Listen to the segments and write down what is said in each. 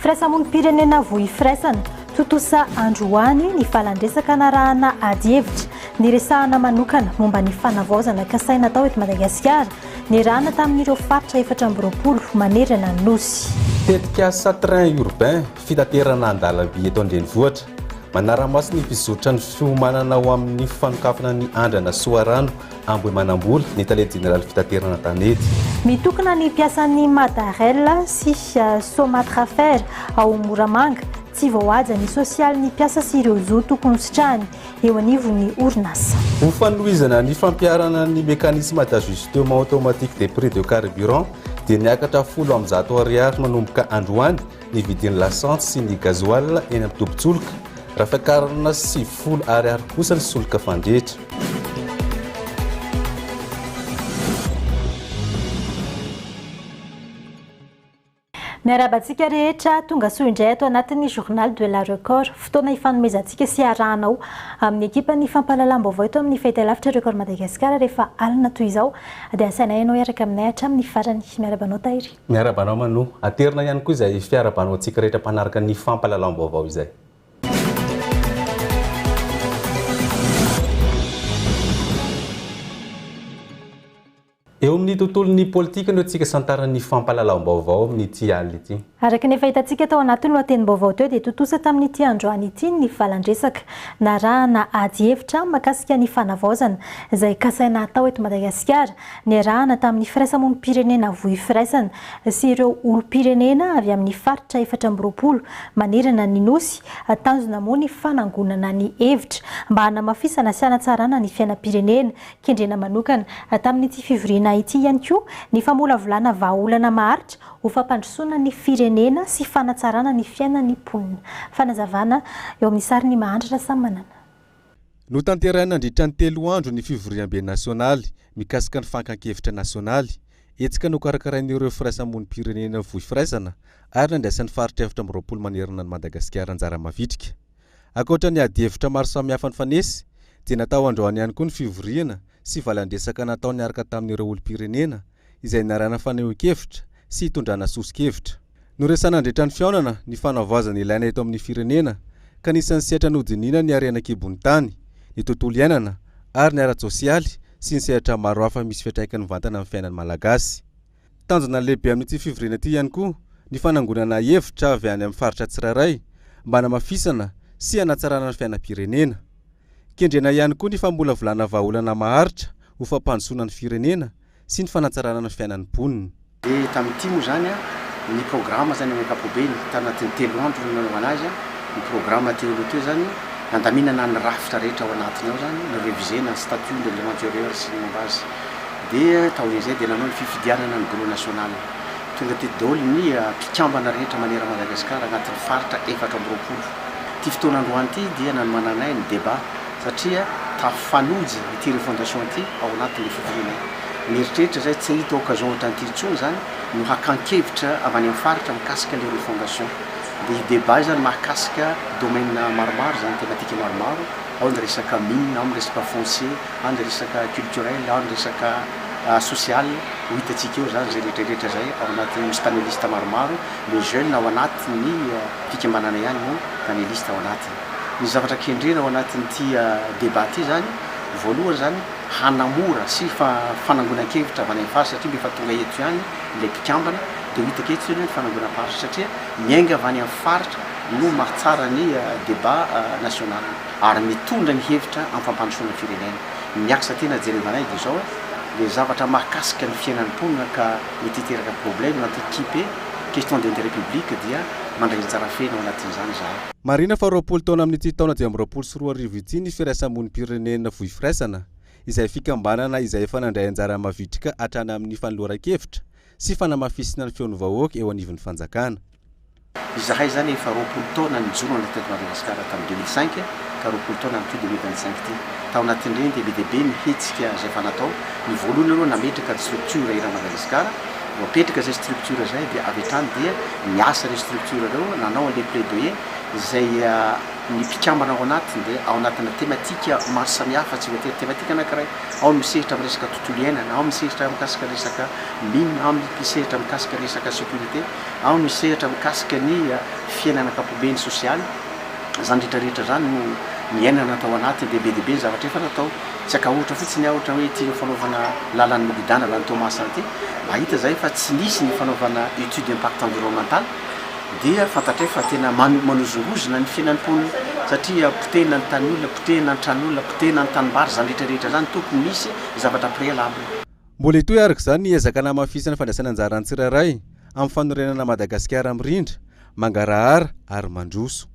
firaisamonim-pirenena vohy firaisana totosa androany ny falandresaka anarahana adievitra ny resahana manokana momba ny fanavaozana kasaina atao eto Madagasikara ny rahana tamin'ireo faritra 420 manerana ny nosy. Tetika train urbain fitaterana an-dalamby eto an-drenivohitra manara-maso ny mpizotra ny fiomanana ao amin'ny fanokafana ny andrana soarano Ambohimanambola ny tale general fitaterana tanety. Mitokana ny mpiasan'ny Madarella sy Somatra Fer ao Moramanga tsy voahaja ny sosialy ny mpiasa sy ireo zo tokony sitrahany eo anivon'ny orinasa. Ho fanohizana ny fampiarana ny mécanisme d'ajustement automatique des prix de carburant dia niakatra 10 ariary manomboka androany ny vidin'ny lasance sy ny gasoil eny amin'ny tobin-tsoloka raha fiakarana 70 ariary kosa ny soloka fandretra. Miarabantsika rehetra tonga soa indray ato anatin'ny journal de la record fotoana ifanomezantsika sy arahanao amin'ny ekipan'ny fampahalalam-baovao eto amin'ny fety lavitra record Madagasikara rehefa alina toy izao dia asaina ianao iaraka aminay hatramin'ny farany. Miarabanao Tahiry. Miarabanao Mano, aterina ihany koa izay fiarabanao antsika rehetra mpanaraka ny fampahalalam-baovao izay. Eo amin'ny tontolon'ny politika no antsika santaran'ny fampahalalam-baovao amin'ity alina ity. Araka ny fahitantsika tao anatin'ny lohatenim-baovao teo dia totosa tamin'ity androany ity ny valandresaka narahana ady hevitra mahakasika ny fanavaozana izay kasaina atao eto Madagasikara ny arahana tamin'ny firaisamonim-pirenena vohy firaisana sy ireo olom-pirenena avy amin'ny faritra 420 manerana ny nosy tanjona moa ny fanangonana ny hevitra mba hanamafisana sy hanatsarana ny fiainam-pirenena kendrena manokana tamin'ity fivoriana ity ihany koa ny famolavolana vahaolana maharitra ho fampandrosoana ny firenena sy fanatsarana ny fiainan'ny mponina. Fanazavana eo amin'ny sariny mahandratra samy manana. Notanterahina nandritra ny 3 andro ny fivoriam-be nasionaly mikasika ny fankankevitra nasionaly etsika no karakarain'ireo firaisamonim-pirenena vohy firaisana ary nandraisan'ny faritra 420 manerana ny Madagasikara anjara mavitrika. Ankoatra ny ady hevitra maro samihafa ny fanesy dia natao androany ihany koa ny fivoriana sy valandresaka natao niaraka tamin'ireo olom-pirenena izay narana fanehoan-kevitra sy hitondrana sosikevitra. Noresana andretra ny fiaonana ny fanavaozana ilaina eto amin'ny firenena ka nisan'ny sehatra nodinina ny arenan-kibon'ny tany, ny tontolo iainana ary ny ara-tsosialy sy ny sehatra maro hafa misy fiantraikany vantana amin'ny fiainan'ny malagasy. Tanjona lehibe amin'ity fivoriana ity ihany koa ny fanangonana hevitra avy any amin'ny faritra tsirairay mba hanamafisana sy hanatsarana ny fiainam-pirenena. Kendrena ihany koa ny famolavolana vahaolana maharitra ho fampandrosoana ny firenena sy ny fanatsarana ny fiainan'ny mponina. Dia tamin'ity moa zany ny programma zany amin'ny ankapobeny tanatin'ny 3 andro no nanaovana azy ny programma teo zany nandaminana ny rafitra rehetra ao anatiny ao zany ny révisena ny statut de l'éventueur sy ny base dia tao izay dia nanao ny fifidianana ny gros national tonga ty daholo ny mpikambana rehetra manera Madagasikara agnatin'ny faritra 420. Ty fotoana androany ity dia nanomananay ny débat satria tafanozy ity refondation ity ao anatin'ny fivoriana. Mieritreritra zay tsy hita occasion ohatran'ity intsony zany no hakan-kevitra avy any amin'ny faritra mikasika le refondation. Dia débat zany mahakasika domaine maromaro zany thématique maromaro ao ny resaka mine, ao ny resaka foncier, ao ny resaka culturel, ao ny resaka social ho hitantsika eo zany zay rehetrarehetra zay ao anatin'ny misy panéliste maromaro les jeunes ao anatin'ny fikambanana ihany moa panéliste ao anatiny. Ny zavatra kendrena ao anatin'ity débat ity zany voalohany zany hanamora sy fanangonan-kevitra avy any amin'ny faritra satria efa tonga eto ihany ilay mpikambana dia ho hitaka eto ny fanangonan-faritra satria miainga avy any amin'ny faritra no mahatsara ny débat national ary mitondra ny hevitra amin'ny fampandrosoana ny firenena. Miaksa tena jerevanay dia zao le zavatra mahakasika ny fiainan'ny mponina ka mety hiteraka problème anaty équipe question d'intérêt public dia mandray anjara fena ao anatin'izany zahay. Marina fa 20 taona amin'ity taona 2024 ity ny firaisamonim-pirenena vohy firaisana izay fikambanana izay efa nandray anjara mavitrika hatrany amin'ny fanoloran-kevitra sy fanamafisana ny feon'ny vahoaka eo anivon'ny fanjakana. Izahay zany efa 20 taona ny joro ny teto Madagasikara tamin'ny 2005 ka 20 taona amin'ny 2025 ity. Tao anatin'ireny dia be ny hetsika zay efa natao. Ny voalohany aloha nametraka ny structure era Madagasikara. Napetraka zay structure zay dia avy hatrany dia niasa le structure reo nanao le plaidoyer izay ny mpikambana ao anatiny dia ao anatina tematika maro samihafa tsy voatery tematika anankiray ao misehitra amin'ny resaka tontolo iainana ao misehitra mikasika resaka mine ao misehitra mikasika resaka sécurité ao misehitra mikasika ny fiainana ankapobeny sosialy zany rehetrarehetra zany no miainana atao anatiny dia be dehibe ny zavatra efa natao tsy aka ohatra fotsiny ohatra hoe tia fanaovana lalan'ny mogidana raha ny Thomas ty mahita zay fa tsy nisy ny fanaovana étude impact environnemental dia fantatray fa tena manozongozona ny fiainam-pony satria potehina ny tan'olona potehina ny tran'olona potehina ny tanimbary zany rehetrarehetra zany tokony misy zavatra préalable mbola itoy araka zany ezaka namafisana fandraisana anjarany tsirairay amin'ny fanorenana Madagasikara mirindra mangarahara ary mandroso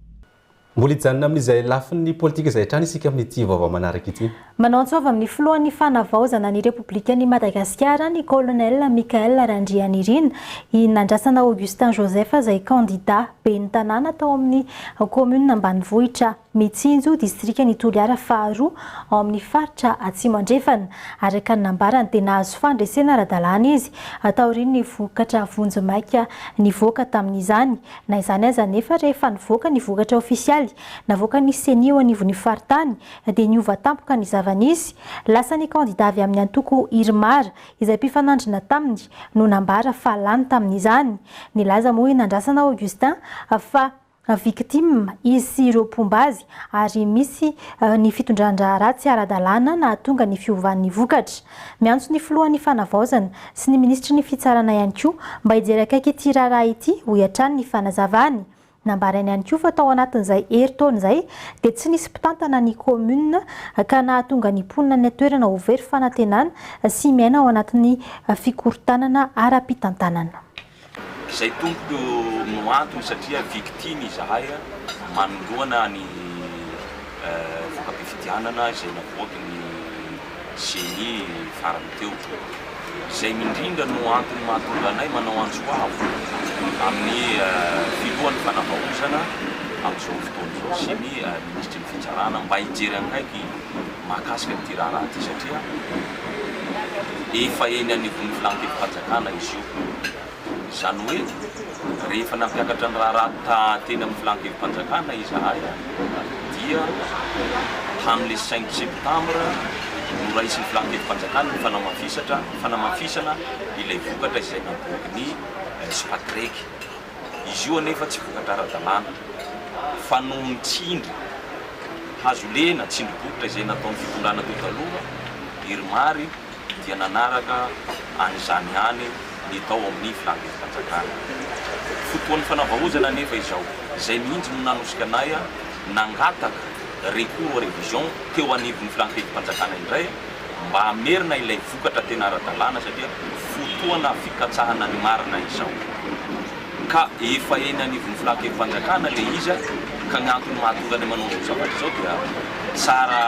mbola hijanona amin'izay lafin'ny politika izay trany isika amin'ity vaovao manaraka ity manao antsova amin'ny filohan'ny fanavaozana ny Republikan'i Madagasikara ny colonel Michael Randrianirina nandrasana Augustin Joseph izay candidat ben'ny tanàna tao amin'ny commune ambanivohitra Mitsinjo distriktan'ny Toliara faharoa ao amin'ny faritra Atsimo andrefana araka ny nambarany dia nahazo fandresena ara-dalàna izy taorian'ny vokatra vonjimaika nivoaka tamin'izany na izany aza nefa rehefa nivoaka ny vokatra ofisialy navoaka ny seni ao anivon'ny faritany dia niova tampoka ny zava-nisy lasa ny candidat avy amin'ny antoko Irmar izay mpifanandrina taminy no nambara fa lany tamin'izany nilaza moa nandrasana Augustin fa victime izy sy ireo mpombazy ary misy ny fitondrandra ratsy ara-dalàna na tonga ny fiovan'ny vokatra miantso ny filohan'ny fanavaozana sy ny ministry ny fitsarana ihany koa mba hijery akaiky ity raharaha ity ho iatrany ny fanazavany nambarany ihany koa fa tao anatin'izay herintaona izay dia tsy nisy mpitantana ny commune ka nahatonga ny mponina ny toerana ho very fanantenana sy miaina ao anatin'ny fikorontanana ara-pitantanana izay tompo no antony satria victime izahay manoloana ny voka-pifidianana izay navoaky ny seni farany teo izay mindrindra no antony mahatonga anay manao antsoavo amin'ny filohan'ny fanavaozana amin'izao fotoana izao sy ny ministry ny fitsarana mba hijery akaiky mahakasika ny tiraharaha ty satria efa eny anivon'ny filankevi-panjakana izy io izany hoe rehefa nampiakatra ny raharaha teny amin'ny filankevi-panjakana izahay dia tamin'le 5 septembre no raisy ny filankevi-panjakana ny fanamafisana ilay vokatra izay naboaky ny spatreky izy io anefa tsy vokatra ara-dalàna fa no mitsindry hazo lena tsindry-bokotra izay nataon'ny fitondrana teo taloha Irmary dia nanaraka an'izany hany ny tao amin'ny filankevi-panjakana fotoan'ny fanavaozana nefa izao izay mihitsy no nanosika anay nangataka recours révision teo anivon'ny filankevi-panjakana indray mba amerina ilay vokatra tena ara-dalàna satria fotoana fikatsahana ny marina izao ka efa eny anivon'ny filankevi-panjakana le iza ka gn'antony mahatonga ny manao zao zavatra izao dia tsara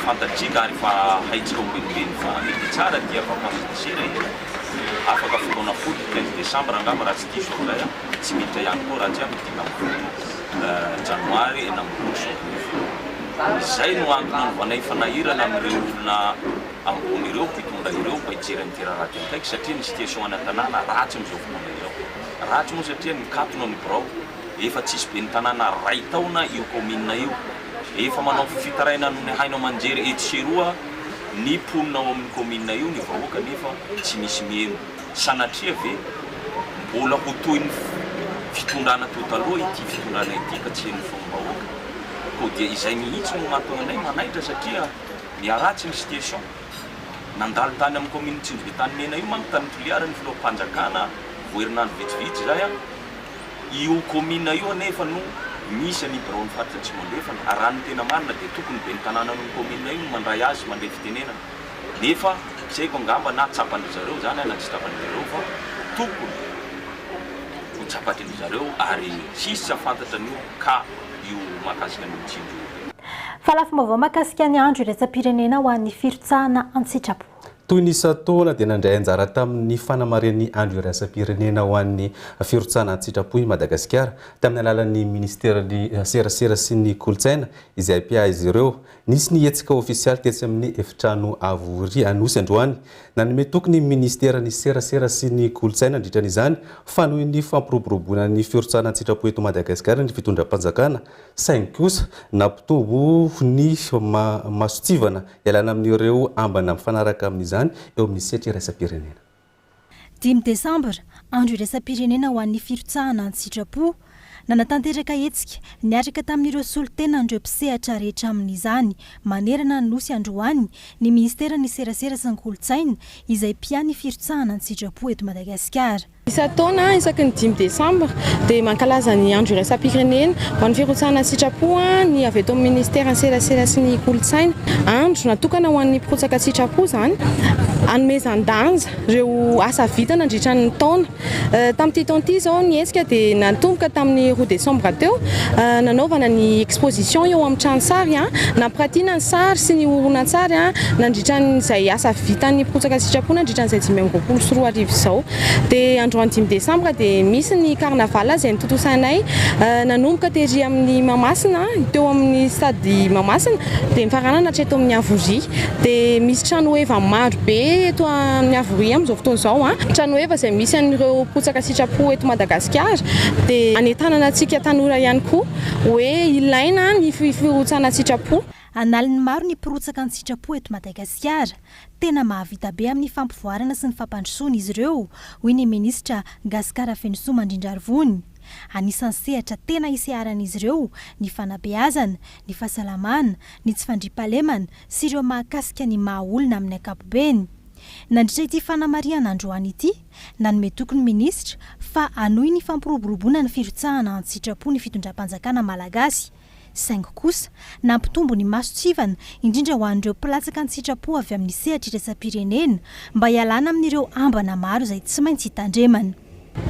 fantatsika ary fa haitsika ombelobeny fa mety tsara dia vakansidisera izy afaka fotoana folo 15 décembre angamba raha tsy diso amizay tsy miditra ihany koa raha tsy amidina janoary enambolo izay no antony novanay fanahirana amin'ireo olona ambony ireo mpitondra ireo mba hijery ny tiraharaha ty akaiky satria ny situation any an-tanàna ratsy amin'izao fotoana izao ratsy moa satria nikatona ny birao efa tsisy be ny tanàna ray taona io commune io efa manao fitaraina no ny hainao manjery etseroa ny mponina ao amin'ny commune io ny vahoaka nefa tsy misy mieno sanatria ve mbola ho toy ny fitondrana teo taloha ity fitondrana ity ka tsy heny fombahoaka ko dia izay mihitsy no mahatonga anay manaitra satria miaratsy ny situation nandalo tany amin'ny commune Tsinjo tany mena io manko tany Toliara ny filoham-panjakana voherinandro vitsivitsy zay io commune io anefa no misy ny birao ny faritra Atsimo andrefana raha ny tena marina dia tokony be ny tanàna ny commune io mandray azy mandray fitenenana nefa tsy haiko angamba na tsapandry zareo zany na tsy tapandry zareo fa tokony ho tsapatry zareo ary sisy tsy afantatra an'io ka io mahakasika ny Tsinjo fa lafim-baovao mahakasika ny andro iretsam-pirenena ho an'ny firotsahana an-tsitrapo toy ny sataona dia nandray anjara tamin'ny fanamarian'ny andro iraisam-pirenena ho an'ny firotsana an-tsitrapo i Madagasikara tamin'ny alalan'ny ministerin'ny serasera sy ny kolotsaina izay pia izy ireo. Nisy ny hetsika ofisialy tetsy amin'ny efitrano Avory Anosy androany. Nanome toky ny ministeran'ny serasera sy ny kolotsaina andritran'izany fa noho ny fampiroboroboana ny firotsana an-tsitrapo eto Madagasikara ny fitondram-panjakana saingy kosa nampitombo ny masotsivana ialana amin'ireo ambana mifanaraka amin'izany eo amin'ny setry iraisam-pirenena. 5 Desambra, andro iraisam-pirenena ho an'ny firotsahana an-tsitrapo. Nanatanteraka hetsika niaraka tamin'ireo solotena andreo mpisehatra rehetra amin'izany manerana ny nosy androany ny ministeran'ny serasera sy ny kolotsaina izay piany firotsahana an-tsitrapo eto Madagasikara. Isa-taona isaky ny 5 Desambra dia mankalaza ny andro iraisam-pirenena ho an'ny firotsahana an-tsitrapo ny avy eto amin'ny ministeran'ny serasera sy ny kolotsaina. Andro natokana ho an'ny mpirotsaka an-tsitrapo zany hanomezan-danja ireo asa vita nandritra ny taona. Tamin'ity taona ity izao ny hetsika dia natomboka tamin'ny 2 Desambra teo nanaovana ny exposition eo amin'ny tranon-tsary nampirantiana ny sary sy ny horonan-tsary nandritra n'izay asa vitan'ny mpirotsaka an-tsitrapo nandritra n'izay 2024 izao. Dia androany 5 Desambra dia misy ny carnaval izay nitotosanay nanomboka tery amin'ny Mahamasina teo amin'ny stade Mahamasina dia mifaranana hatreto amin'ny Avory. Dia misy trano eva maro be eto amin'ny Avory amin'izao fotoana izao trano eva izay misy an'ireo mpirotsaka an-tsitrapo eto Madagasikara dia anentanana antsika tanora ihany koa hoe ilaina ny firotsana an-tsitrapo. Analin'ny maro ny mpirotsaka an-tsitrapo eto Madagasikara. Tena mahavita be amin'ny fampivoarana sy ny fampandrosoana izy ireo, hoy ny minisitra Gaskara Fenso Mandrindrarivony. Anisan'ny sehatra tena iseharan'izy ireo ny fanabeazana, ny fahasalamana, ny tsy fandriampahalemana sy ireo mahakasika ny maha-olona amin'ny ankapobeny. Nandritra ity fanamariana androany ity, nanome toky ny minisitra fa hanohy ny fampiroboroboana ny firotsahana an-tsitrapo ny fitondram-panjakana malagasy. Saingy kosa nampitombo ny masotsivana indrindra ho an'ireo mpilatsaka an-tsitrapo avy amin'ny sehatra iraisam-pirenena mba hialana amin'ireo ambana maro izay tsy maintsy hitandremana.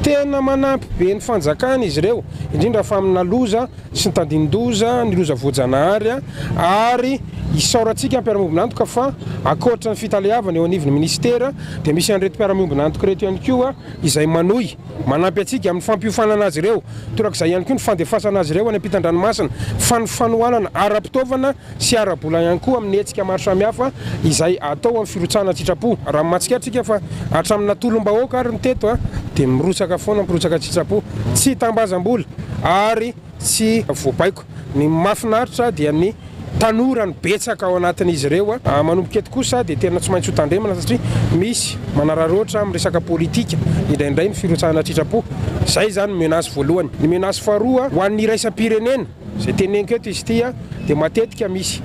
Tena manampy be ny fanjakana izy ireo indrindra fa amina loza sy ny tandin-doza ny loza voajanahary ary isaorantsika mpiara-miombina antoka fa akoatra ny fitaleavana eo anivon'ny ministera dia misy an'ireto mpiara-miombina antoka reto ihany koa izay manohy manampy antsika amin'ny fampiofanana azy ireo torak'izay ihany koa ny fandefasana azy ireo any ampitan-dranomasina fa ny fanohanana ara-pitaovana sy ara-bola ihany koa amin'ny hetsika maro samihafa izay atao amin'ny firotsahana an-tsitrapo. Raha mahatsikaritsika fa hatramin'ny tolom-bahoaka ary ny teto dia mirotsaka foana mirotsaka an-tsitrapo tsy tambazam-bola ary tsy voapaiko. Ny mahafinaritra dia ny tanora ny betsaka ao anatin'izy ireo manomboka eto kosa dia tena tsy maintsy ho tandremana satria misy manararoatra amin'ny resaka politika indraindray ny firotsahana an-tsitrapo. Zay zany menace voalohany. Ny menace faharoa ho an'ny iraisam-pirenena izay teneniko eto izy ity dia matetika misy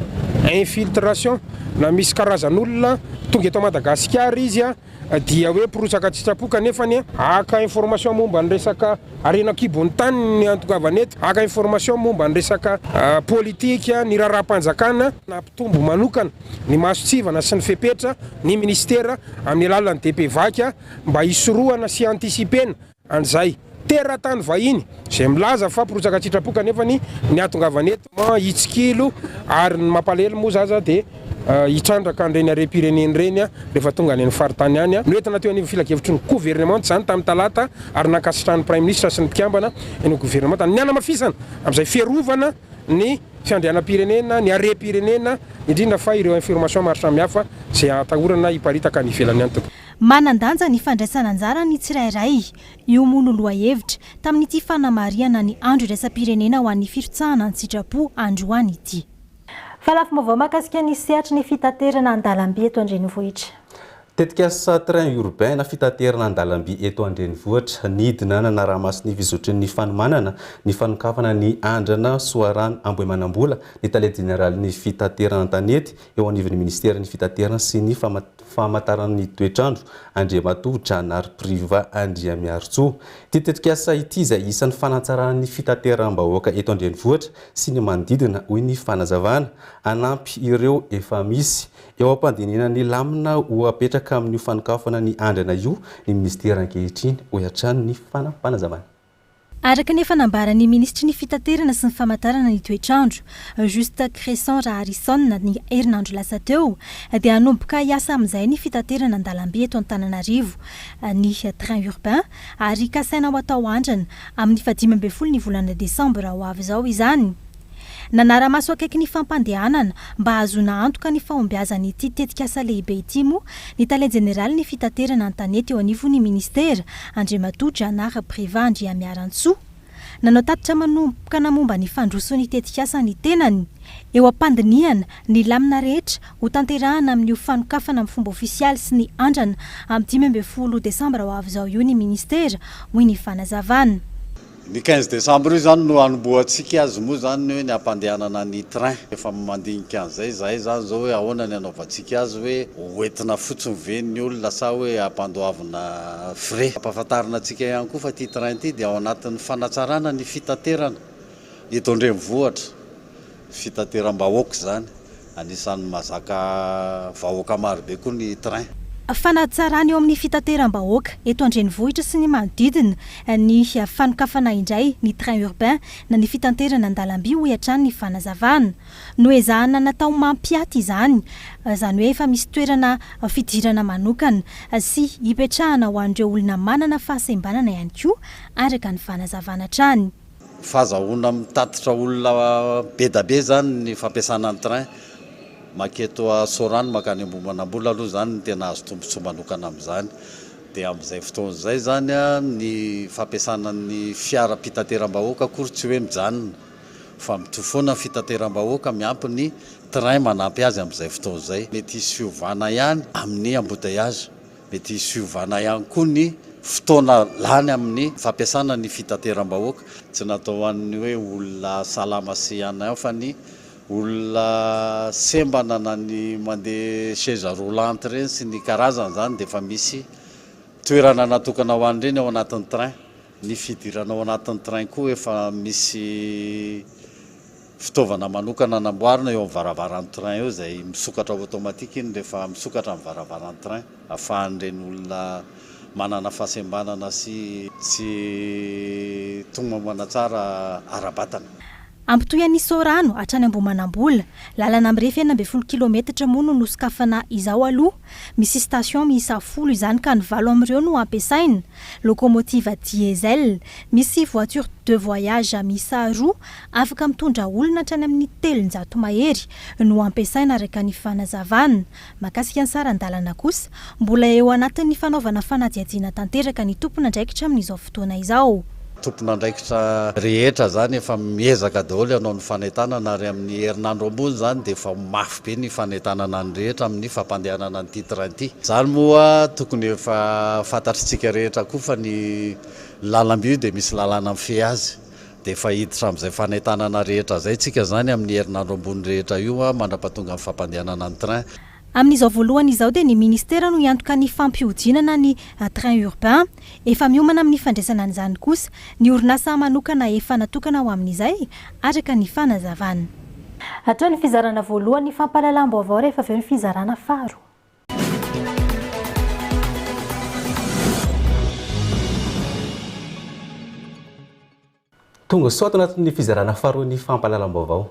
infiltration na misy karazan'olona tonga eto Madagasikara izy dia hoe mpirotsaka an-tsitrapo kanefa ny aka information momba ny resaka arenakibon'ny tany ny antokavana eto, aka information momba ny resaka politika ny raharaham-panjakana nampitombo manokana ny masotsivana sy ny fepetra ny ministera amin'ny alalan'ny DP-vaky mba hisorohana sy antisipena an'izay teratany vahiny izay milaza fa mpirotsaka an-tsitrapo kanefa ny atongavana eto hitsikilo ary ny mampalahelo moa zaza dia hitrandraka an'ireny harem-pirenena ireny rehefa tonga any amin'ny faritany any. Noentina teo anivon'ny filakevitry ny gouvernement zany tamin'ny talata ary nankasitrahan'ny prime ministre sy ny mpikambana eny gouvernement ny anamafisana amin'izay fiarovana ny fiandrianam-pirenena ny harem-pirenena indrindra fa ireo information maro samihafa izay atahorana hiparitaka ny ivelany any. Manan-danja ny fandraisana anjara ny tsirairay io mono loha-hevitra tamin'ity fanamariana ny andro iraisam-pirenena ho an'ny firotsahana an-tsitrapo androany ity. Fa lafo vaovao mahakasika ny sehatra ny fitaterana an-dalamby eto an-drenivohitra. Tetika asa train urbain na fitaterana an-dalamby eto an-drenivohitra nidina nanaraha-masiny vizotrin'ny fanomanana ny fanokafana ny andrana soarano Ambohimanambola ny tale général ny fitaterana an-tanety eo anivon'ny ministera ny fitaterana sy ny famantarana toetrandro Andriamatovotra ary priva Andriamiarintsoa. Ity tetika asa ity izay isan'ny fanatsarana ny fitateram-bahoaka eto an-drenivohitra sy ny manodidina hoy ny fanazavana anampy ireo efa misy eo am-pandinina ny lamina ho apetraka amin'ny fanokafana ny andrana io ny ministera ankehitriny ho hatrany ny fanazavana. araka nefa nambarany ministry ny fitaterana sy ny famantarana ny toetrandro Juste Crescent Harrison ny herinandro lasa teo dia hanomboka hiasa amin'izay ny fitaterana an-dalambe eto Antananarivo ny train urbain ary kasaina ho atao andrana amin'ny 15 ny volana Desambra ho avy izao izany. Nanara-maso akaiky ny fampandehanana mba hahazoana antoka ny fahombiazana ity tetikasa lehibe ity moa ny talen jeneraly ny fitaterana an-tanety eo anivon'ny ministera Andriamatoa Janara Priva Andriamiarantsoa nanao tatitra manomboka namomba ny fandrosoan'ny tetikasa ny tenany eo ampandiniana ny lamina rehetra ho tanterahana amin'ny fanokafana amin'ny fomba ofisialy sy ny andrana amin'ny 15 Desambra ho avy izao io ny ministera hoy ny fanazavana. Ny 15 Desambra io zany no anomboantsika azy moa zany hoe ny ampandehanana ny train efa mandinika an'izay zay zany zao hoe ahoana ny anaovantsika azy hoe hoentina fotsiny ve ny olona sa hoe ampandoavina frais. Ampahafantarina antsika ihany koa fa ty train ty dia ao anatin'ny fanatsarana ny fitaterana eto Andrenivohitra fitateram-bahoaka zany anisan'ny mazaka vahoaka marobe koa ny train. Fanatsarana eo amin'ny fitateram-bahoaka eto Andrenivohitra sy ny manodidina ny fanokafana indray ny train urbain na ny fitaterana an-dalamby ho hatrany ny fanazavana no ezahana natao mampiaty izany hoe efa misy toerana fidirana manokana sy hipetrahana ho an'ireo olona manana fahasembanana ihany koa araka ny fanazavana hatrany. Fahazahoana mitatitra olona be da be zany ny fampiasana ny train maketo a Sorano makany Ambohimanambola aloha zany tena azo tombontsoa manokana amin'izany dia amin'izay fotoana izay zany ny fampiasana ny fiara-pitateram-bahoaka akory tsy hoe mijanona fa mitofoana fitateram-bahoaka miampy ny train manampy azy amin'izay fotoana izay. Mety hisy fiovana ihany amin'ny embouteillage, mety hisy fiovana ihany koa ny fotoana lany amin'ny fampiasana ny fitateram-bahoaka tsy natao an'ny hoe olona salama sy ihany fa ny olona sembana na ny mandeha chaise roulante reny sy ny karazany zany dia efa misy toerana natokana ho an'ireny ao anatin'ny train. Ny fidirana ao anatin'ny train koa efa misy fitaovana manokana namboarina eo amin'ny varavaran'ny train eo izay misokatra automatique iny rehefa misokatra amin'ny varavaran'ny train ahafahan'ireny olona manana fahasembanana sy tsy tonga manatsara ara-batana. Ampitoy an'i Sorano hatrany Ambohimanambola lalana mirefy 40 kilometatra moa no nosokafana izao aloha. Misy station miisa 10 izany ka ny 7 amin'ireo no ampiasaina. Locomotive diesel, misy voiture de voyage miisa 2 afaka mitondra olona hatrany amin'ny 300 mahery no ampiasaina araka ny fanazavana. Mahakasika ny saran-dalana kosa mbola eo anatin'ny fanaovana fanadihadiana tanteraka ny tompona andraikitra amin'izao fotoana izao. Tompona andraikitra rehetra zany efa miezaka daholo hanao ny fanentanana ary amin'ny herinandro ambony zany dia efa mafy be ny fanentanana ny rehetra amin'ny fampandehanana ny train ity. Zany moa tokony efa fantatritsika rehetra koa fa ny lalam-by dia misy lalana mifehy azy dia efa hiditra amin'izay fanentanana rehetra zay tsika zany amin'ny herinandro ambony rehetra io mandrapahatonga amin'ny fampandehanana ny train. Amin'izao voalohany izao dia ny ministera no iantoka ny fampihodinana ny train urbain efa miomana amin'ny fandraisana an'izany kosa ny orinasa manokana efa natokana ho amin'izay araka ny fanazavana. Hatao ny fizarana voalohany ny fampahalalam-baovao rehefa avy eo ny fizarana faro. Tonga soa anatin'ny fizarana faro ny fampahalalam-baovao.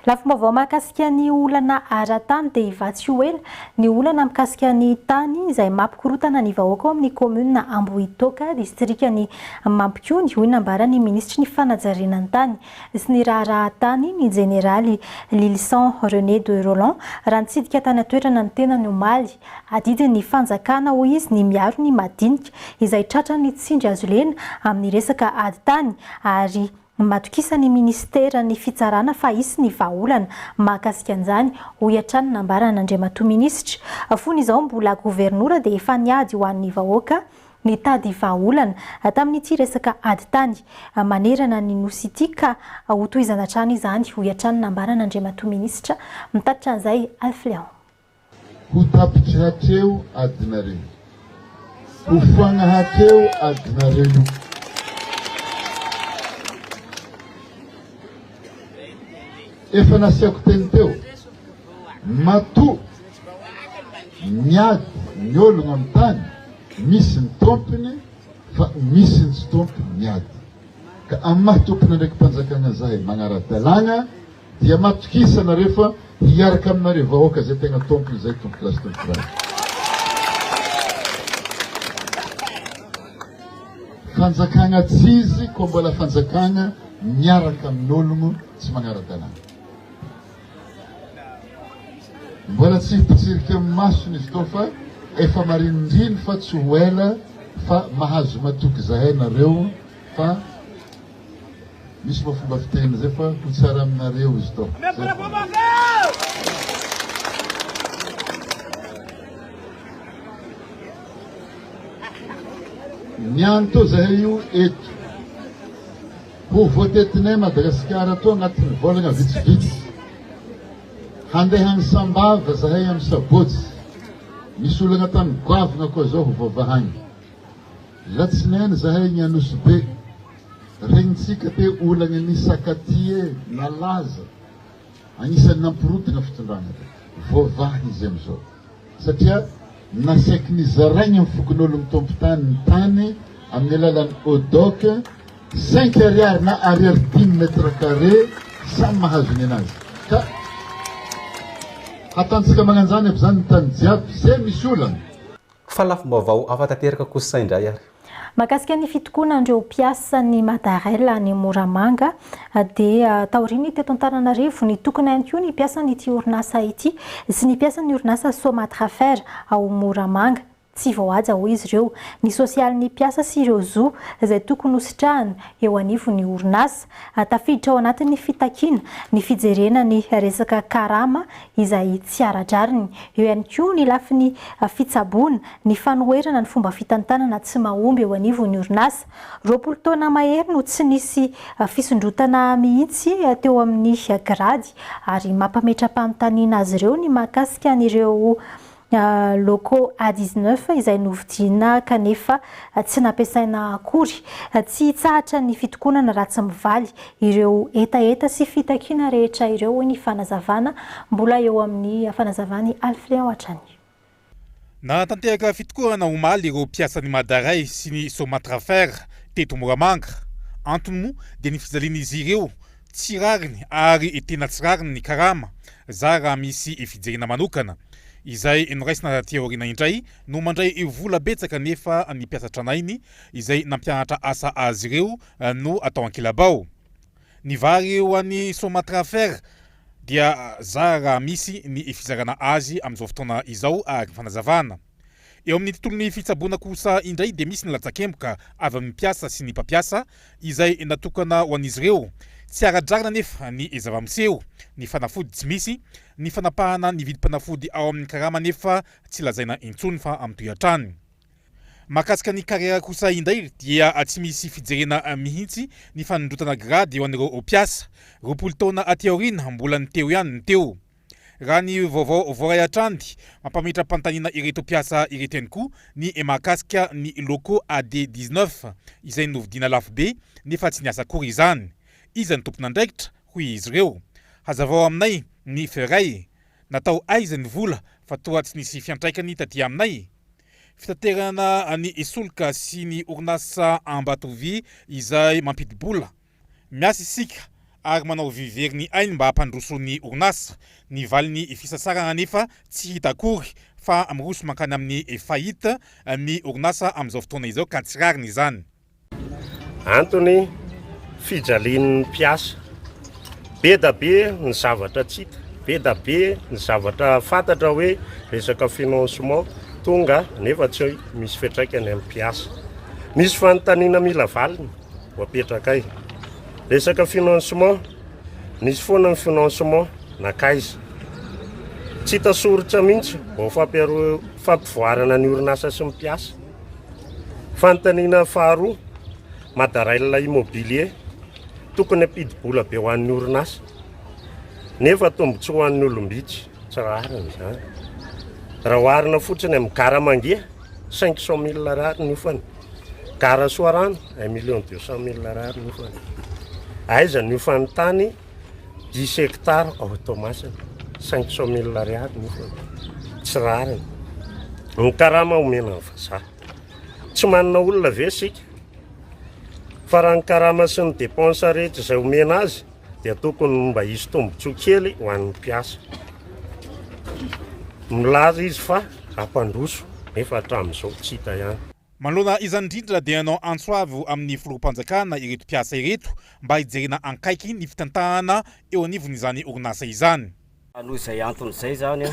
Lafim-baovao mahakasika ny olana ara-tany dia ivatsy ho ela ny olana mikasika ny tany izay mampikorotana ny vahoaka ao amin'ny commune Ambohitoka distrikany Mampikony hoy nambarany ministry ny fanajariana ny tany sy ny raharaha-tany ny jeneraly Lilson René de Roland raha nitsidika tany atoerana ny tenany omaly adidiny ny fanjakana hoy izy ny miaro ny madinika izay tratra ny tsindry azo lena amin'ny resaka ady tany ary matokisany ministera ny fitsarana fa isy ny vahaolana mahakasika an'izany ho hiatrany nambarana Andriamatoa minisitra fony izao mbola gouvernoura dia efa niady ho an'ny vahoaka ny tady vahaolana tamin'ity resaka ady tany manerana ny nosy ity ka ho tohizana hatrany izany ho hiatrany nambarana Andriamatoa minisitra mitatitra an'izay Alfleon. Ho tapitra hatreo adinareo, ho fagnahatreo adinareo. Efa nasiako teny teo matoa miady ny olona amin'ny tany misy ny tompony fa misy ny tsy tompony miady ka amin'ny mahatompona ndraiky mpanjakana zahay magnara-dalàgna dia matokisana rehefa hiaraka aminareo vahoaka zay tegna tompony zay tompo lasy tompo raha fanjakagna tsy izy koa mbola fanjakagna miaraka amin'ologno tsy magnara-dalàgna mbola tsy hipitsiriky amin'ny masony izy tô fa efa marindriny fa tsy ho ela fa mahazo matoky zahay nareo fa misy mafomba fiteny zay fa ho tsara aminareo izy tô niany tô zahay io eto ho voatetinay Madagasikara tô agnatin'ny volagna vitsivitsy handeha any Sambava zahay amin'ny Sabotsy misy olagna tany goavagna koa zao ho vavahagny latsinainy zahay ny Anosy-Be regnitsika te olagna ny Sakatie nalaza agnisan'ny nampirodana fitondrana voavahy izy amizao satria nasaiky nizaraigny amin'ny fokon'olo mitompo tany ny tany amin'ny alalan'ny ODOC 5 ariary na ariary 10 mètre carré samy mahazony anazy ka hatantsika magnanjany aby zany ny tany jiaby zay misy olana fa lafim-baovao afa-tanteraka kosa indray ary mahakasika ny fitokonandreo mpiasa ny Madarella ny Moramanga dia taoriny teto Antananarivo ny tokony ihany koa ny mpiasan'ity orinasa ity sy ny mpiasan'ny orinasa Somatrafer ao Moramanga tsy voahaja ho izy ireo ny sosialin'ny mpiasa sy ireo zo izay tokony hositrahana eo anivon'ny orinasa tafiditra ao anatin'ny fitakiana ny fijerena ny resaka karama izay tsy ara-draviny eo ihany koa ny lafin'ny fitsaboana ny fanoherana ny fomba fitantanana tsy mahomby eo anivon'ny orinasa 20 taona mahery no tsy nisy fisondrotana mihitsy teo amin'ny grady ary mampametra-panontaniana azy ireo ny mahakasika an'ireo locaux A19 izay novidiana kanefa tsy nampiasaina akory tsy tsahatra ny fitokonana raha tsy mivaly ireo etaeta sy fitakiana rehetra ireo ny fanazavana mbola eo amin'ny fanazavany Alfredo Atrany na tanteraka fitokonana omaly ireo mpiasan'ny Madaray sy ny Somatrafer teto Moramanga antony moa dia ny fijalian'izy ireo tsy rariny ary tena tsy rariny ny karama za raha misy fijerena manokana izay noraisina teorina indray no mandray vola betsaka nefa ny mpiasa tranainy izay nampianatra asa azy ireo no atao ankilabao ny vary eo an'ny Somatrafer dia za raha misy ny fizarana azy amin'izao fotoana izao ary fanazavana eo amin'ny tontolon'ny fitsaboana kosa indray dia misy ny latsakemboka avy amin'ny mpiasa sy ny mpampiasa izay natokana ho an'izy ireo tsy ara-drarina nefa ny zava-miseho ny fanafody tsy misy ny fanapahana ny vidim-panafody ao amin'ny karama nefa tsy lazaina intsony fa amin'ny toetrany mahakasika ny kariera kosa indray dia tsy misy fijerena mihitsy ny fanondrotana grady eo an'ireo mpiasa 20 taona aty aoriana mbola ny teo ihany ny teo raha ny vaovao voaray atrandy mampametra-panontaniana ireto mpiasa ireto ihany koa ny mahakasika ny locaux AD19 izay novidiana lafo be nefa tsy niasa akory izany iza ny tompon'andraikitra hoy izy ireo hazavao aminay ny feray natao aiza ny vola fa toa tsy nisy fiantraikany taty aminay fitaterana ny isoloka sy ny orinasa Ambatovy izay mampidi-bola miasa isika ary manao vivery ny ainy mba hampandroso ny orinasa ny valiny fisasarana nefa tsy hita akory fa miroso mankany amin'ny fahita ny orinasa amin'izao fotoana izao ka tsy rariny izany antony fijalian'ny mpiasa be da be ny zavatra tsy hita be da be ny zavatra fantatra hoe resaka financement tonga nefa tsy misy fiantraikany amin'ny mpiasa misy fanontaniana mila valiny hoapetraka resaka financement nisy foana ny financement nakaiza tsy hita soritra mihitsy vao fampivoarana ny orinasa sy mpiasa fanontaniana faharoa Madarella Immobilier tokony ampidi-bola be ho an'ny orinasa nefa tombontsoa ho an'ny olombitsy tsy rariny zany raha oharina fotsiny amin'ny gara mangia 500 000 rary niofany gara soarano 1 200 000 rary niofany aiza niofany tany 10 hectare ao Tomasina 500 000 rary niofany tsy rariny ny karama omena ny vazaha tsy manana olona ve sika fa raha ny karama sy ny dépense rehetra izay omena azy dia tokony mba hisy tombontsoa kely ho an'ny mpiasa milaza izy fa ampandroso nefa hatramin'izao tsy hita ihany. Manoloana izany indrindra dia anao antsoavo amin'ny filoham-panjakana ireto mpiasa ireto mba hijerena ankaiky ny fitantahana eo anivon'izany orinasa izany. Noho izay anton'izay zany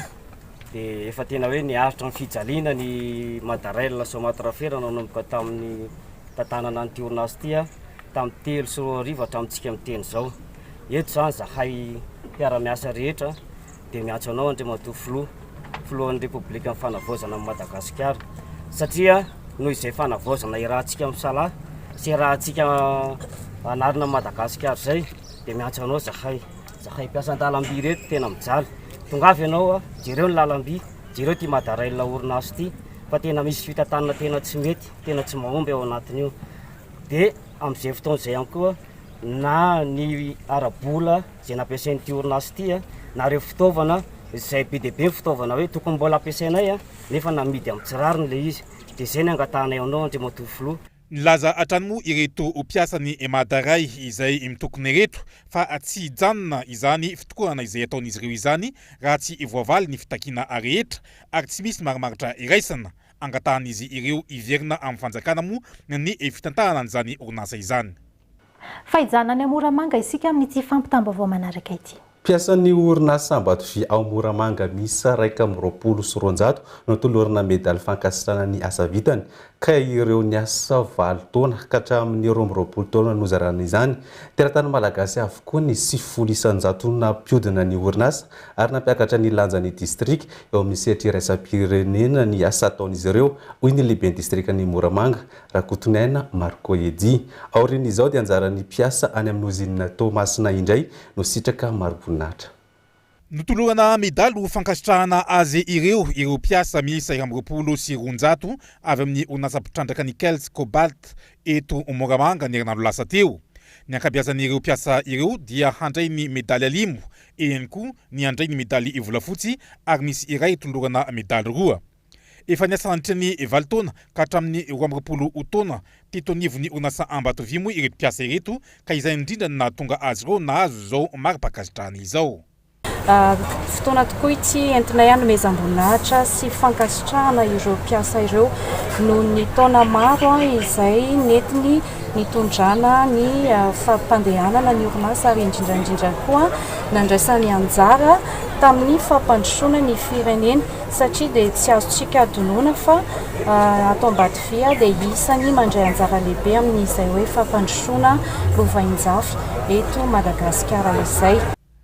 dia efa tena hoe niaritra ny fijaliana ny Madarel Somatrafera nanomboka tamin'ny tantanana n'ity orinasa ity tamin'ny 3 sy 4 arivo hatramintsika miteny izao. Eto zany zahay mpiara-miasa rehetra dia miantso anao Andriamatoa filohan'ny Repoblikan'ny Fanavaozana amin'ny Madagasikara satria noho izay fanavaozana irahantsika misalahy sy rahantsika anarina Madagasikara zay dia miantso anao zahay mpiasa an-dalamby reto tena mijaly tongavy ianao jereo ny lalamby jereo ty Madarel orinasa ity fa tena misy fitantanana tena tsy mety tena tsy mahomby ao anatin'io dia amin'izay fotoana izay ihany koa na ny arabola izay nampiasain'ity orinasa ity na reo fitaovana izay be dia be fitaovana hoe tokony mbola ampiasainay nefa namidy amin'ny tsirariny le izy dia izay ny angatanay aminao Andriamatoa filoha. Nilaza hatrany moa ireto mpiasan'ny Madaray izay mitokony ireto fa tsy hijanona izany fitokoana izay ataon'izy ireo izany raha tsy voavaly ny fitakiana rehetra ary tsy misy marimaritra iraisana angatan'izy ireo iverina amin'ny fanjakana moa ny fitantahana an'izany orinasa izany. Fahijanany Moramanga isika amin'ity fampitambavao manaraka ity. Mpiasan'ny orinasa Ambatovia ao Moramanga misy 120 no tolorina medaly fankasitrana ny asa vitany ka ireo niasa 7 taona ka hatramin'ny 12 taona no zarana izany. Teratany malagasy avokoa ny 900 na mpiodina ny orinasa ary nampiakatra ny lanjan'ny district eo amin'ny sehatry iraisam-pirenena ny asa ataon'izy ireo hoy ny lehiben'ny distriktan'ny Moramanga Rakotonaina Marco Edy. Aorian'izao dia anjaran'ny mpiasa any amin'ny ozinina Tomasina indray no sitraka Marobonatra. Notolorana medaly fankasitrahana azy ireo mpiasa miisa 20 sy 100 avy amin'ny orinasa mpitrandraka ny Kels Cobalt eto Moramanga ny herinandro lasa teo. Ny ankabeazan'ireo mpiasa ireo dia handray ny medaly alimo ihany koa ny handray ny medaly volafotsy ary misy iray tolorana medaly 2. Efa niasa nandritra ny 7 taona ka hatramin'ny 12 taona teto anivon'ny orinasa Ambatovia moa ireto mpiasa ireto ka izay indrindra na tonga azy ireo nahazo izao mari-pakasitrahana izao. Fotoana tokoa ity entina ihany mezam-boninahitra sy fankasitrahana ireo mpiasa ireo noho ny taona maro izay netiny nitondrana ny fampandehanana ny orinasa ary indrindra koa nandraisany anjara tamin'ny fampandrosoana ny firenena satria dia tsy azontsika adonona fa ato Ambatovia dia isany mandray anjara lehibe amin'izay hoe fampandrosoana Lovainjafy eto Madagasikara izay.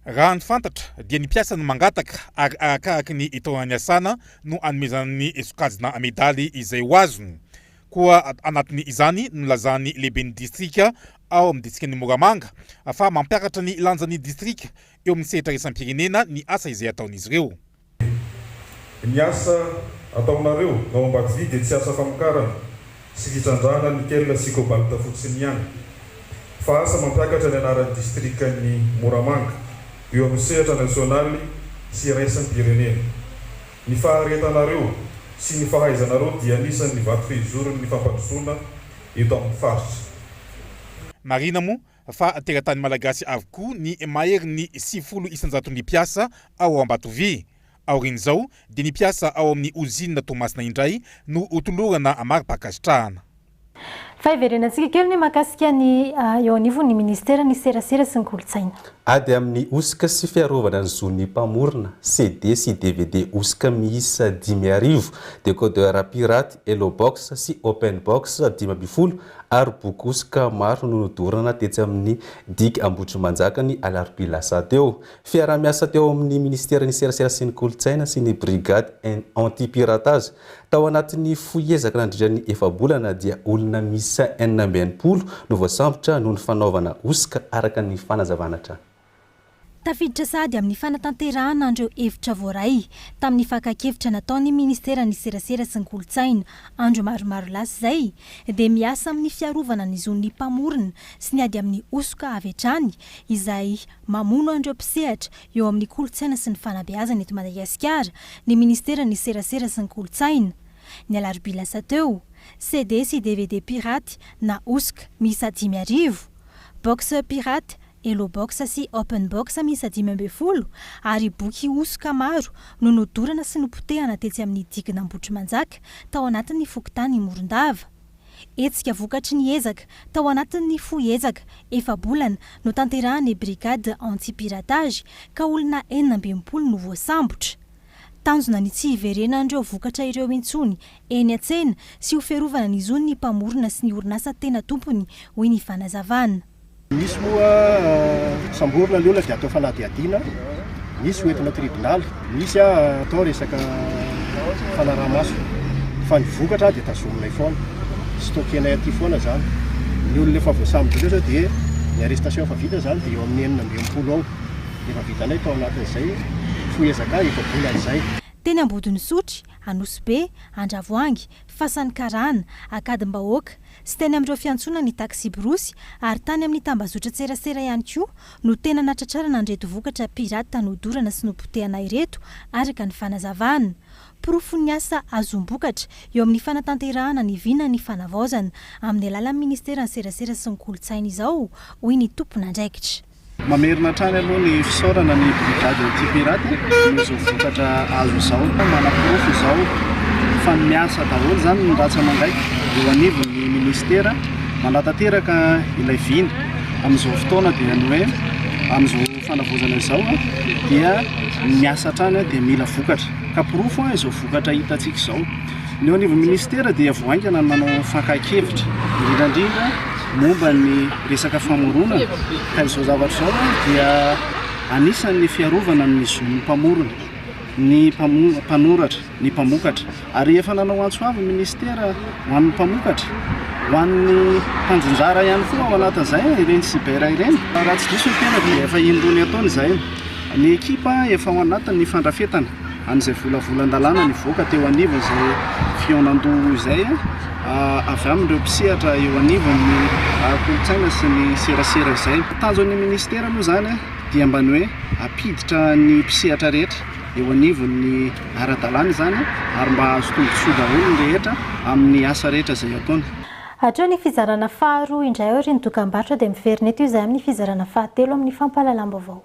Raha ny fantatra dia ny mpiasa no mangataka ary arakaraka ny taona niasana no anomezany sokajina medaly izay ho azony. Koa anatin'ny izany no lazany lehiben'ny distrika ao amin'ny distrikan'ny Moramanga fa mampiakatra ny lanjan'ny distrika eo amin'ny sehatra iraisam-pirenena ny asa izay ataon'izy ireo. Ny asa ataonareo ao Ambatovia dia tsy asa famokarana sy fitrandrana ny Kels sy Cobalt fotsiny ihany fa asa mampiakatra ny anaran'ny distrikan'ny Moramanga eo amin'ny sehatra nasionaly sy iraisam-pirenena. Ny faharetanareo sy ny fahaizanareo dia anisan'ny vato fehizorony ny fampandrosoana eto amin'ny faritra. Marina moa fa teratany malagasy avokoa ny mahery ny 900 ny mpiasa ao Ambatovia. Aorian'izao dia ny mpiasa ao amin'ny ozinina Tomasina indray no tolorana mari-pakasitrahana. Faheverenantsika kely ny mahakasika ny eo anivon'ny ministera ny serasera sy ny kolotsaina. Ady amin'ny osika sy fiarovana ny zon'ny mpamorona CD sy DVD osika miisa 10,000, décodeur pirate, Hello Box sy Open Box 10,000 ary boky osika maro no nodorana tetsy amin'ny digue Ambohitrimanjaka ny alarobia lasa teo. Fiara-miasa teo amin'ny ministera ny serasera sy ny kolotsaina sy ny brigade anti-piratage tao anatin'ny foiezaka nandritra ny efa-bolana dia olona misa 9,000 no voasambotra noho ny fanaovana osika araka ny fanazavana. Tafiditra sady amin'ny fanatanterahana andreo hevitra voaray tamin'ny fakakevitra nataon'ny ministera ny serasera sy ny kolotsaina andro maromaro lasa izay dia miasa amin'ny fiarovana ny zon'ny mpamorona sy ny ady amin'ny osoka avy hatrany izay mamono andreo mpisehatra eo amin'ny kolotsaina sy ny fanabeazana eto Madagasikara ny ministera ny serasera sy ny kolotsaina. ny alarobia lasa teo. CD sy DVD piraty na osika misa 10,000, box piraty, Hello box sy open box misa 10,000 ary boky osika maro no nodorana sy nopotehana tetsy amin'ny dikina Ambotry Manjaka tao anatin'ny Fokotany Morondava. Etsika vokatry ny ezaka tao anatin'ny fohy ezaka efa bolana no tanterahany brigade anti-piratage ka olona 12 no voasambotra. Tanjona ny tsy iverenandreo vokatra ireo intsony eny an-tsena sy ho fiarovana ny zony ny mpamorona sy ny orinasa tena tompony hoy ny fanazavana. Misy moa samborona ny olona dia atao fanadihadiana, misy hoentina tribunal, misy atao resaka fanaraha-maso. Fa ny vokatra dia tazominay foana, stokenay aty foana zany. Ny olona efa voasambotra ireo dia ny arrestation efa vita zany dia eo amin'ny 19 ao. Efa vitanay tao anatin'izay foezaka efa bolan'izay. Teny Ambodin'Isotry, Anosy-Be, Andravoangy, Fasankarana, Akadimbahoaka sy teny amin'ireo fiantsonana ny taxi brosy ary tany amin'ny tambazotra tserasera ihany koa no tena natratrarana an'ireto vokatra pirata tanodorana sy nopotehana ireto araka ny fanazavana. Porofo ny asa azombokatra eo amin'ny fanatanterahana ny vina ny fanavaozana amin'ny alalan'ny ministera ny serasera sy ny kolotsaina izao hoy ny tompon'andraikitra. Mamerina trany aloha ny fisaorana ny brigade anti-pirate izao vokatra azo izao, manaporofo izao fa miasa daholo zany ny ratsa mandraiky eo anivon'ny ministera manatateraka ilay vina amin'izao fotoana dia ny hoe amin'izao fanavaozana izao dia miasa trany dia mila vokatra ka porofo izao vokatra hitantsika izao. Ny eo anivon'ny ministera dia voaingana manao fankakevitra indrindra momba ny resaka famorona ka izao zavatra izao dia anisan'ny fiarovana ny zon'ny mpamorona, ny mpanoratra, ny mpamokatra ary efa nanao antso avy ministera ho an'ny mpamokatra, ho an'ny mpanjonjara ihany koa ao anatin'izay ireny sibera ireny. Raha tsy diso ny tena dia efa indrony ataony izay. Ny ekipa efa ao anatin'ny fandrafetana an'izay volavolan-dalàna ny voaka teo anivon'izay fionan-doha izay avy amin'ireo mpisehatra eo anivon'ny kolotsaina sy ny serasera izay. Tanjon'ny ministera moa zany dia mba ny hoe apiditra ny mpisehatra rehetra eo anivon'ny ara-dalàna zany ary mba azo tombontsoa daholo ny rehetra amin'ny asa rehetra izay ataony. Hatreo ny fizarana faharoa indray eo ry ny dokam-barotra dia miverina eto izay amin'ny fizarana fahatelo amin'ny fampahalalam-baovao.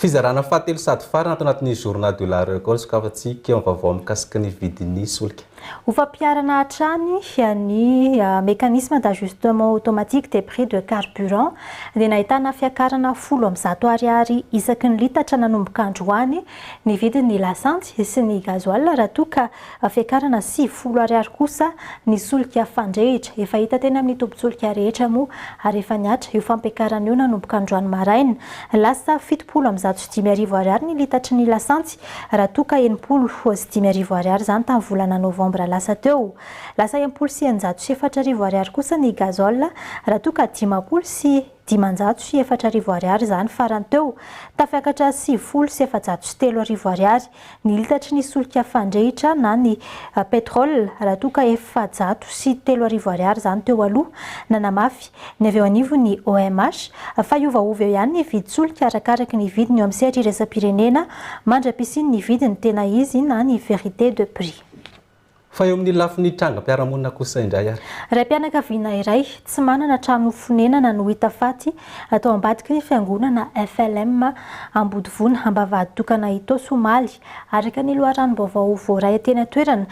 Fizarana fahatelo sady farana ato anatin'ny journal de la récolte sokafantsika amin'ny vaovao mikasika ny vidin'ny solika. Ho fampiarana hatrany ny mécanisme d'ajustement automatique des prix de carburant dia nahitana fiakarana 10 ariary isaky ny litatra nanomboka androany ny vidin'ny lasantsy sy ny gazoil raha toa ka fiakarana 90 ariary kosa ny solika fandrehitra. Efa hita teny amin'ny tombon-tsolika rehetra moa ary efa niatra io fampiakarana io nanomboka androany maraina lasa 70,5 ariary ny litatry ny lasantsy raha toa ka 70,5 ariary zany tamin'ny volana novambra lasa teo. Lasa 70,4 ariary kosa ny gazoil raha toa ka 10,904 ariary zany farany teo. Tafiakatra 70,703 ariary ny litatry ny solika fandrehitra na ny pétrole raha toa ka 703 ariary zany teo aloha nanamafy. Ny avy eo anivon'ny OMH fa iovaova eo ihany ny vidin-solika arakaraka ny vidiny eo amin'ny sehatra iraisam-pirenena mandra-piasiany ny vidiny tena izy na ny vérité de prix. Fa eo amin'ny lafin'ny trangam-piarahamonina kosa indray ary. Raim-pianakaviana iray tsy manana trano fonenana no hita faty atao ambadiky ny fiangonana FLM Ambodivona Ambavady tokana ito Somaly. Araka ny loharanom-baovao voaray tena toerana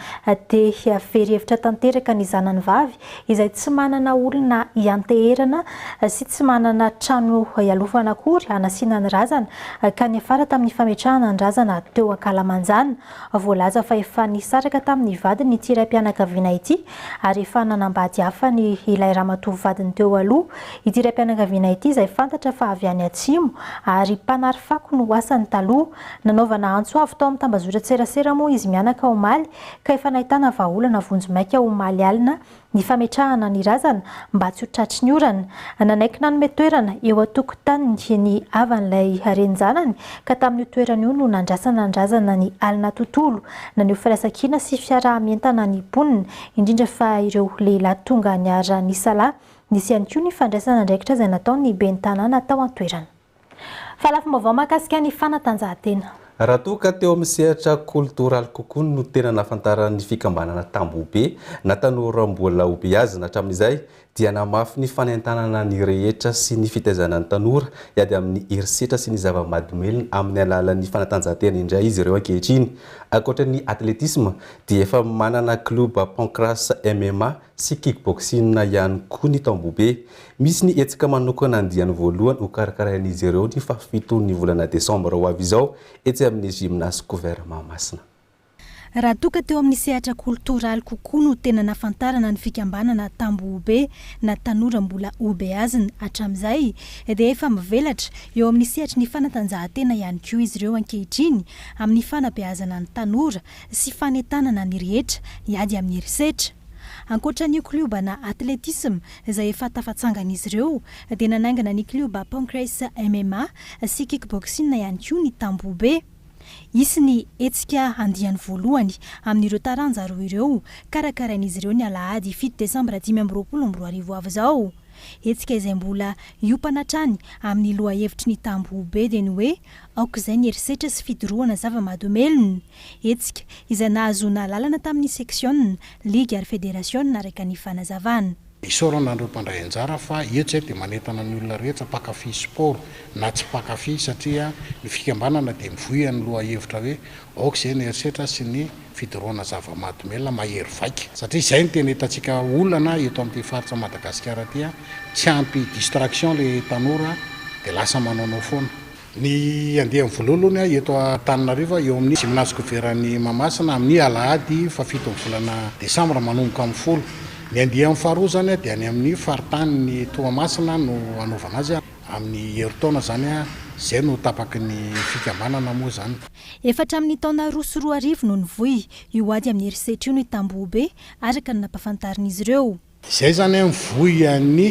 dia very hevitra tanteraka ny zanany vavy izay tsy manana olona ianteherana sy tsy manana trano ialofana akory hanasiana ny razana ka niafara tamin'ny fametrahana ny razana teo Akalamanjana. Voalaza fa efa nisaraka tamin'ny vadiny ity raim-pianakaviana ity ary efa nanambady hafa ny ilay ramatoa vadiny teo aloha. Ity raim-pianakaviana ity izay fantatra fa avy any atsimo ary mpanary fako no asany taloha. Nanaovana antso avy tao amin'ny tambazotra tserasera moa izy mianaka omaly ka efa nahitana vahaolana vonjomaika omaly alina ny fametrahana ny razana mba tsy ho tratry ny orana. Nanaiky nanome toerana eo an-tokotany ny avan'ilay renjanany ka tamin'io toerana io no nandrasana ny razana ny alina tontolo naneo firaisan-kina sy fiarahamientana ny mponina indrindra fa ireo lehilahy tonga niara ny sala. Nisy ihany koa ny fandraisana andraikitra izay nataony ben'ny tanàna tao an-toerana. fa lafim-baovao mahakasika ny fanatanjahantena. raha toka teo amin'ny sehatra kultoraly kokoa no tena nafantaran'ny fikambanana Tambobe na tanora mbola obeazina hatramin'izay dia namafy ny fanentanana ny rehetra sy ny fitaizana ny tanora iady amin'ny herisetra sy ny zava-mahadomelina amin'ny alalan'ny fanatanjahantena indray izy ireo ankehitriny. Ankoatra ny atletisme dia efa manana club pancras MMA sy kickboxing ihany koa ny Tambobe. Misy ny etsika manokana andiany voalohany ho karakarain'izy ireo ny fafitony volana Desambra ho avy izao etsy amin'ny gymnase couvert Mahamasina. Raha toka teo amin'ny sehatra kultoraly kokoa no tena nafantarana ny fikambanana Tambobe na tanora mbola obeazina hatramin'izay dia efa mivelatra eo amin'ny sehatry ny fanatanjahantena ihany koa izy ireo ankehitriny amin'ny fanabeazana ny tanora sy fanentanana ny rehetra iady amin'ny herisetra. Ankoatra ny kluba na atletisme izay efa tafatsangan'izy ireo dia nanaingana ny kluba pancras MMA sy kickboxing ihany koa ny Tambobe. Isy ny etsika andiany voalohany amin'ireo taranja roa ireo karakarain'izy ireo ny alahady 7 Desambra 2024 avy izao. Etsika izay mbola iompanatrany amin'ny loha hevitry ny Tambobe dia ny hoe aok'izay ny herisetra sy fidorohana zava-mahadomelina. Etsika izay nahazoana lalana tamin'ny section ligue ary fédération araka ny fanazavana. Isorana andreo mpandray anjara fa eto zay dia manentana ny olona rehetra pakafy sport na tsy pakafy satria ny fikambanana dia mivoy ny loha hevitra hoe aok'izay ny herisetra sy ny fidorohana zava-mahadomelina mahery vaika satria izay ny tena hitantsika olana eto amin'ny faritra Madagasikara tia tsy ampy distraction le tanora dia lasa manaonao foana. Ny andeha voalohany eto Antananarivo eo amin'ny gymnase couvert-ny Mahamasina amin'ny alahady fa 7 volana Desambra manomboka amin'ny 10. Ny andeha amin'ny faharoa zany dia any amin'ny faritany ny Toamasina no anaovana azy amin'ny heritaona zany izay no tapaky ny fikambanana moa zany. Efatra amin'ny taona 2024 no nivoy io ady amin'ny herisetra io ny Tambobe araka ny nampafantarin'izy ireo. Izay zany mivoy ny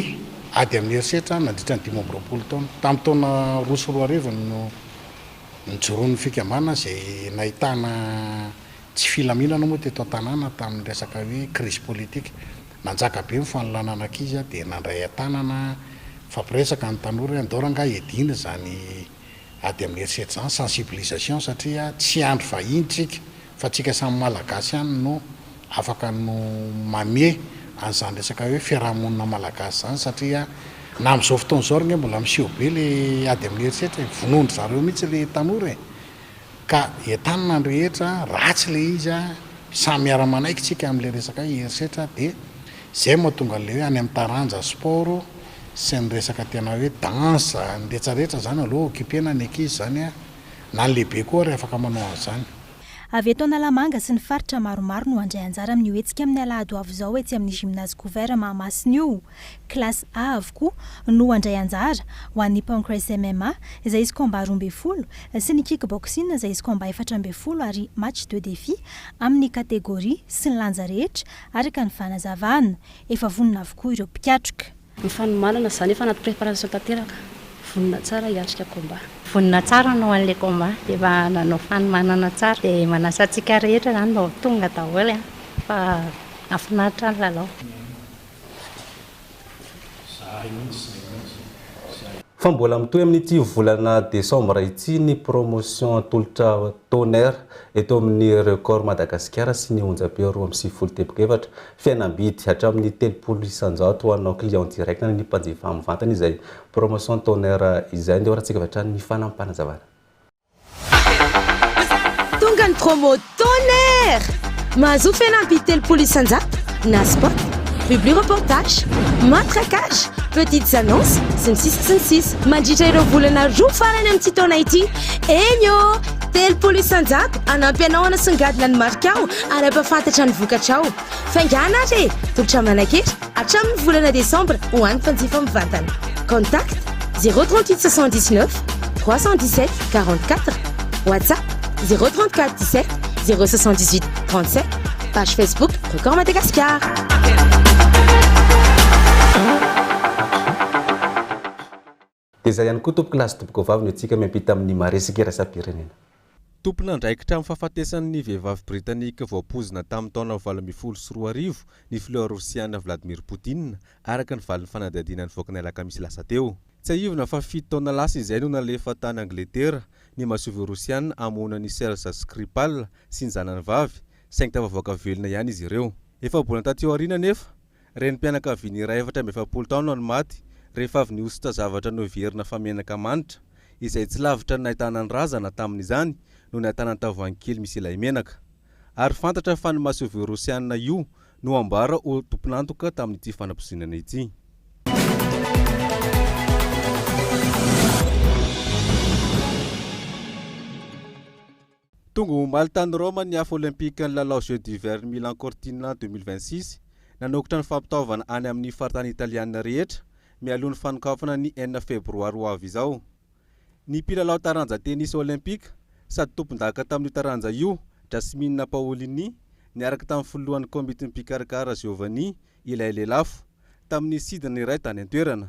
ady amin'ny herisetra nandritra ny 2024 taona. Tamin'ny taona 2024 no nijoroan'ny fikambanana izay nahitana tsy filaminana moa teto an-tanàna tamin'ny resaka hoe crise politique. Nanjaka be ny fanolanana ankizy dia nandray an-tanana fampiresaka ny tanora andoranga edina zany ady amin'ny herisetra zany sensibilisation satria tsy andro vahiny tsika fa tsika samy malagasy ihany no afaka no mame an'izany resaka hoe fiarahamonina malagasy zany satria na amin'izao fotoana izao reny mbola miseho be le ady amin'ny herisetra vonondry zareo mihitsy le tanora ka entanana ny rehetra ratsy le izy samy miara-manaiky tsika amin'le resaka herisetra dia zay mahatonga le hoe any amin'ny taranja sport sy ny resaka tena hoe dansa ny retsarehetra zany aloha okipena ny ankizy zany na ny lehibe koa ry afaka manao an'izany. Avy eto Analamanga sy ny faritra maromaro no handray anjara amin'ny hetsika amin'ny alahady avy izao etsy amin'ny gymnase couvert Mahamasina io. Classe A avokoa no handray anjara ho an'ny pancras MMA izay izy combat 12 sy ny kickboxing izay izy combat 14 ary match de défi amin'ny kategoria sy ny lanja rehetra araka ny fanazavana. Efa vonona avokoa ireo mpiatroka. Ny fanomanana zany efa anaty préparation tanteraka. Vonina tsara hiatrika combat. Vonina tsara no an'ilay combat efa nanao fanomanana tsara dia manasa antsika rehetra zany mba ho tonga daholo fa afinaritra ny lalao. Fa mbola mitohy amin'ity volana Desambra ity ny promotion tolotra tonnerre eto amin'ny record Madagasikara sy ny onjam-peo 2.7 fihenam-bidy hatramin'ny 300 isanjato ho anao client direct ny mpanjifa amin'ny vantany izay promotion tonnerre izay ndeha horantsika hatrany ny fanampanazavana. Tonga ny promo tonnerre mahazo fihenam-bidy 300 isanjato na sport, public reportage, matraquage, petites annonces, sy ny sisa. Mandritra ireo volana roa farany amin'ity taona ity. Enyo, 300 isanjato anampy anao anasongadina ny marikao ary ampafantatra ny vokatrao. Faingana re, tolotra manakera hatramin'ny volana Desambra ho an'ny mpanjifa mivantana. Contact 038 79 317 44. WhatsApp 034 17 078 37. Page Facebook Record Madagascar. Izay ihany koa tompoko lasy tompoko vavy no antsika miampita amin'ny maresika iraisam-pirenena. Tompona andraikitra amin'ny fahafatesan'ny vehivavy Britanika voapozina tamin'ny taona 2024 ny fleur russiana Vladimir Poutine araka ny valin'ny fanadihadiana ny voaka ny alakamisy lasa teo. tsy aivona fa 7 taona lasa izay no nalefa tany Angletera ny masovy Rosiana amonany Serge Skripal sy ny zanany vavy saingy tafavoaka velona ihany izy ireo. Efa bolana taty aoriana nefa renim-pianakaviany iray 7 taona no maty rehefa avy niositra zavatra noverina fa menaka manitra izay tsy lavitra ny nahitana ny razana tamin'izany no nahitana ny tavoahangy kely misy ilay menaka. Ary fantatra fa ny masovy Rosiana io no ambara ho tompon'antoka tamin'ity fanamposinana ity. Tonga omaly tany Roma ny hafa olympique ny lalao Jeux d'hiver Milan Cortina 2026 nanokotra ny fampitaovana any amin'ny faritany italiana rehetra mialohan'ny fanokafana ny 9 febroary ho avy izao. Ny mpilalao taranja tennis olympique sady tompon-daka tamin'io taranja io Jasmine Paolini niaraka tamin'ny filohan'ny komity mpikarikara Giovanni ilay lelafo tamin'ny sidina iray tany an-toerana.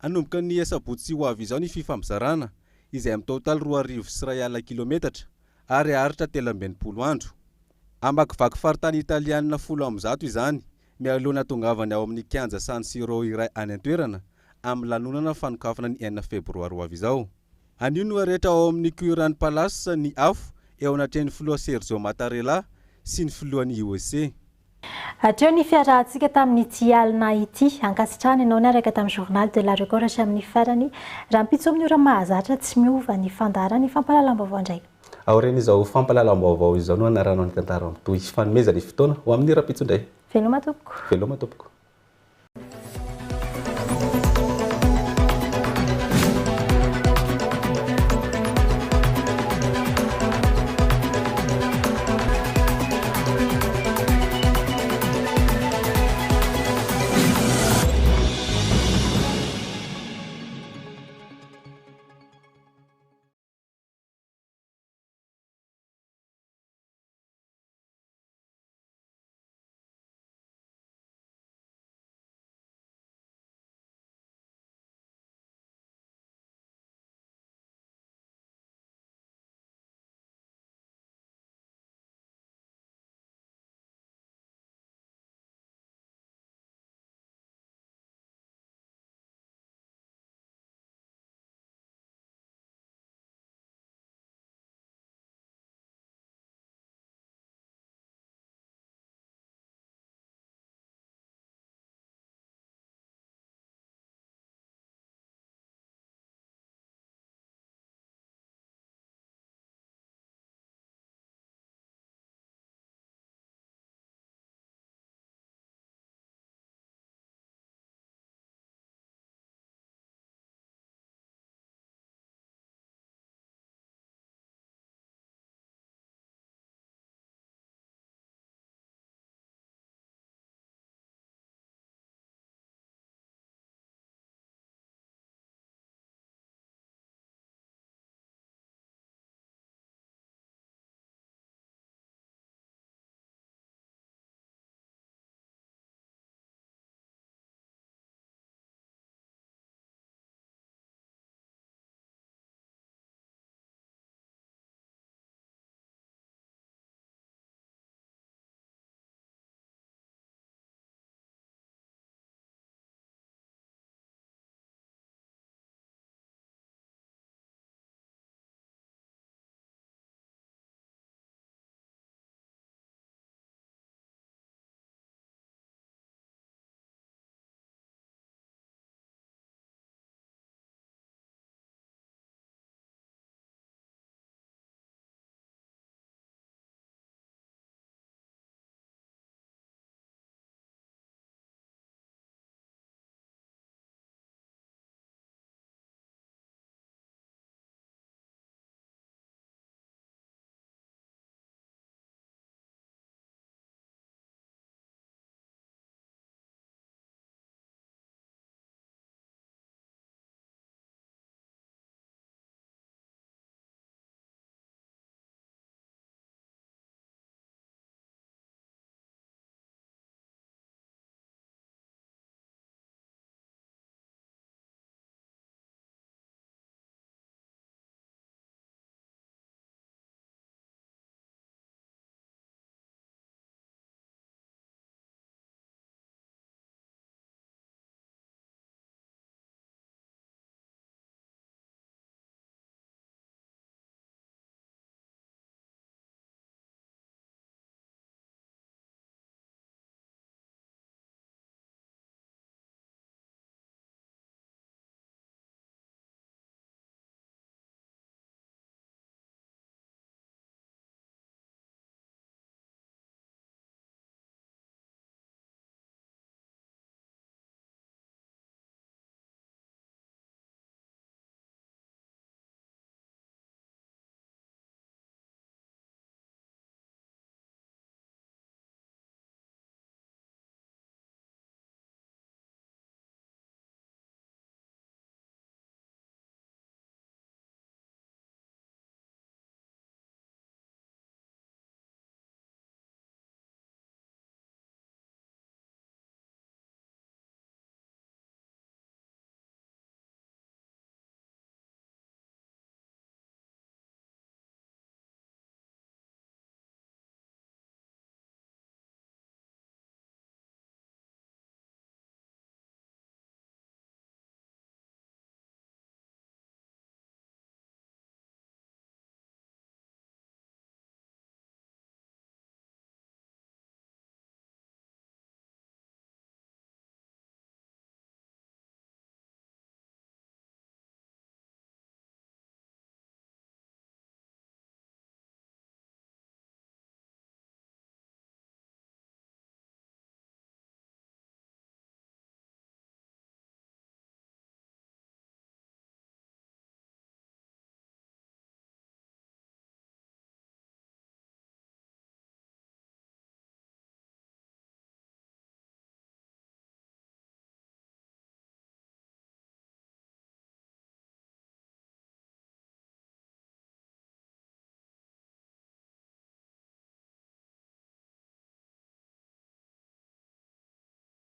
Anomboka ny sabotsy ho avy izao ny fifamizarana izay amin'ny total 2,3 kilometatra ary aritra 13 andro. Amakivaky faritany italiana 10 izany mialohan'ny atongavany ao amin'ny kianja San Siro iray any an-toerana amin'ny lanonana fanokafana ny 9 febroary ho avy izao. Anio no rehetra ao amin'ny Curran Palace ny afo eo anatrehan'ny filoha Sergio Mattarella sy ny filohan'ny USA. Atreo ny fiarahantsika tamin'ity alina ity ankasitrahana ianao niaraka tamin'ny journal de la record hatramin'ny farany raha mpitso amin'ny ora mahazatra tsy miova ny fandarany fampahalalam-baovao indray. Aoreny izao fampahalalam-baovao izao no anarana ny tantara mitohy fanomezana fotoana ho amin'ny rapitso indray. Veloma tompoko. Veloma tompoko.